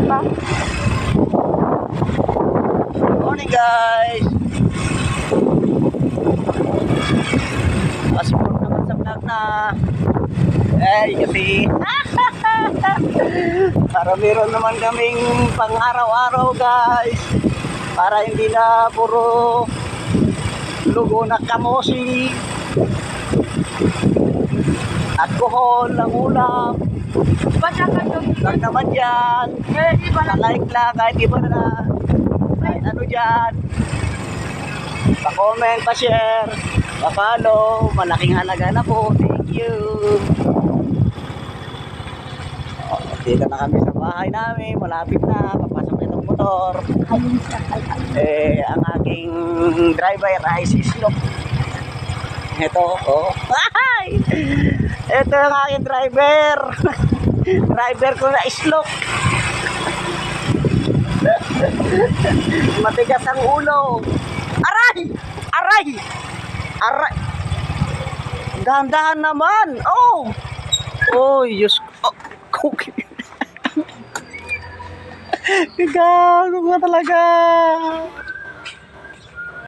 pa. Morning guys. Passport naman sa vlog na. Kasi para meron naman kaming pang araw-araw guys. Para hindi na puro lugo na kamosi. Alcohol ang ulam. Basta ka yung Lang naman yan. Like lang kahit iba na. Kahit ano dyan. Pa-comment, pa-share, pa-follow. Malaking halaga na po. Thank you. Dito na kami sa bahay namin. Malapit na. Papasok na itong motor. Ang aking driver ay si Slop. Ito, oh. Ay! Ito ang aking driver. Driver ko na Slop. Matigas ang ulo. Aray! Aray! Aray! Dahan-dahan naman. Oh! Oh, Diyos ko. Cookie. Gago ka talaga.